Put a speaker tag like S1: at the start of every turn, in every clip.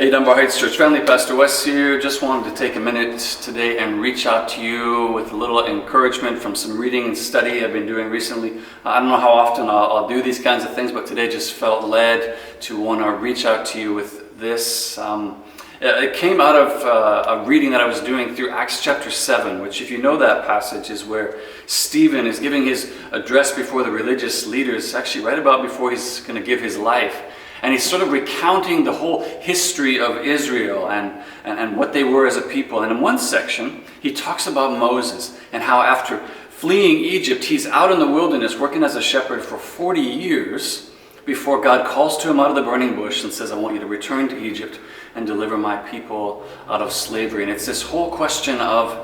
S1: Hey, Dunbar Heights Church family, Pastor Wes here. Just wanted to take a minute today and reach out to you with a little encouragement from some reading and study I've been doing recently. I don't know how often I'll do these kinds of things, but today just felt led to want to reach out to you with this. It came out of a reading that I was doing through Acts chapter 7, which, if you know that passage, is where Stephen is giving his address before the religious leaders, actually right about before he's going to give his life. And he's sort of recounting the whole history of Israel and what they were as a people. And in one section, he talks about Moses and how after fleeing Egypt, he's out in the wilderness working as a shepherd for 40 years before God calls to him out of the burning bush and says, I want you to return to Egypt and deliver my people out of slavery. And it's this whole question of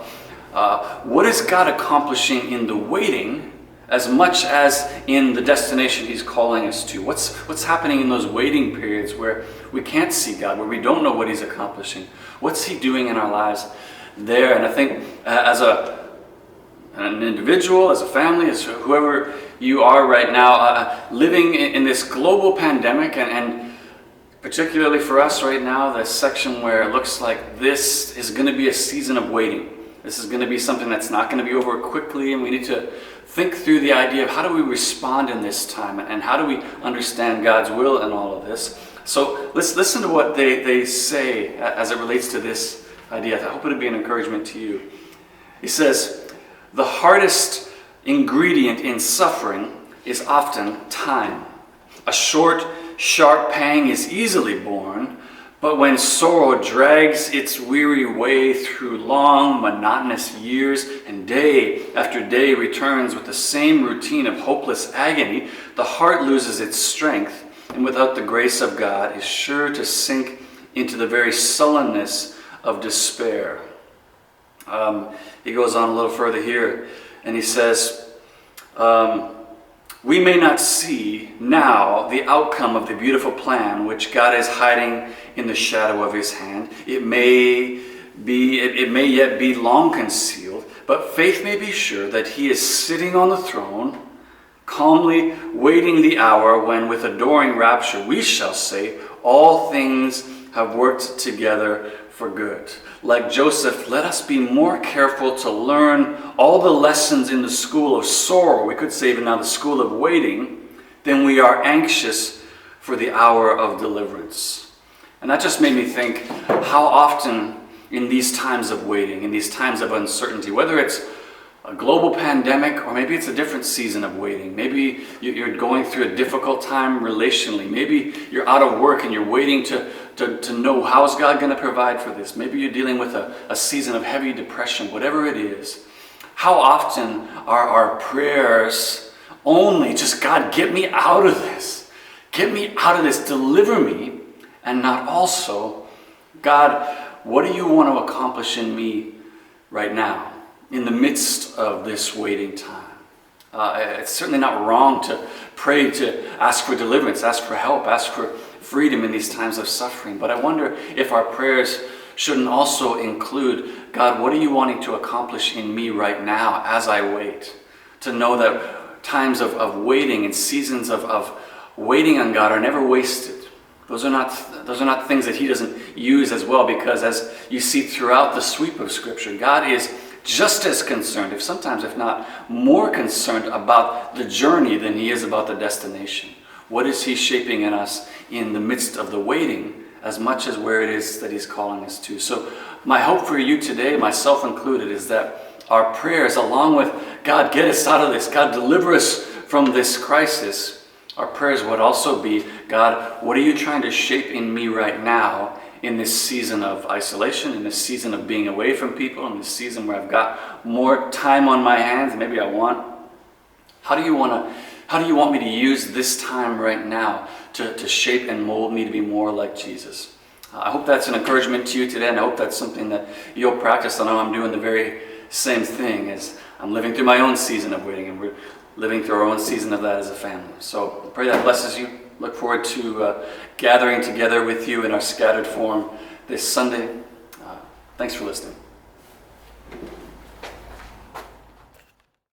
S1: what is God accomplishing in the waiting as much as in the destination he's calling us to. What's happening in those waiting periods where we can't see God, where we don't know what he's accomplishing? What's he doing in our lives there? And I think as an individual, as a family, as whoever you are right now, living in this global pandemic, and particularly for us right now, this section where it looks like this is going to be a season of waiting. This is going to be something that's not going to be over quickly, and we need to think through the idea of how do we respond in this time, and how do we understand God's will in all of this. So let's listen to what they say as it relates to this idea. I hope it would be an encouragement to you. He says, the hardest ingredient in suffering is often time. A short, sharp pang is easily borne, but when sorrow drags its weary way through long, monotonous years, and day after day returns with the same routine of hopeless agony, the heart loses its strength, and without the grace of God is sure to sink into the very sullenness of despair. He goes on a little further here, and he says, we may not see now the outcome of the beautiful plan which God is hiding in the shadow of his hand. It may yet be long concealed, but faith may be sure that he is sitting on the throne, calmly waiting the hour when with adoring rapture we shall say, all things have worked together for good. Like Joseph, let us be more careful to learn all the lessons in the school of sorrow, we could say even now the school of waiting, than we are anxious for the hour of deliverance. And that just made me think how often in these times of waiting, in these times of uncertainty, whether it's a global pandemic or maybe it's a different season of waiting. Maybe you're going through a difficult time relationally. Maybe you're out of work and you're waiting to know how's God going to provide for this. Maybe you're dealing with a season of heavy depression, whatever it is. How often are our prayers only just, God, get me out of this. Get me out of this. Deliver me. And not also, God, what do you want to accomplish in me right now, in the midst of this waiting time? It's certainly not wrong to pray, to ask for deliverance, ask for help, ask for freedom in these times of suffering. But I wonder if our prayers shouldn't also include, God, what are you wanting to accomplish in me right now as I wait? To know that times of waiting and seasons of waiting on God are never wasted. Those are not things that he doesn't use as well, because as you see throughout the sweep of Scripture, God is just as concerned, if not more concerned about the journey than he is about the destination. What is he shaping in us in the midst of the waiting as much as where it is that he's calling us to? So my hope for you today, myself included, is that our prayers, along with God, get us out of this, God, deliver us from this crisis, our prayers would also be, God, what are you trying to shape in me right now in this season of isolation, in this season of being away from people, in this season where I've got more time on my hands than maybe I want? How do you want me to use this time right now to shape and mold me to be more like Jesus? I hope that's an encouragement to you today, and I hope that's something that you'll practice. I know I'm doing the very same thing as I'm living through my own season of waiting, and we're living through our own season of that as a family. So I pray that blesses you. Look forward to gathering together with you in our scattered form this Sunday. Thanks for listening.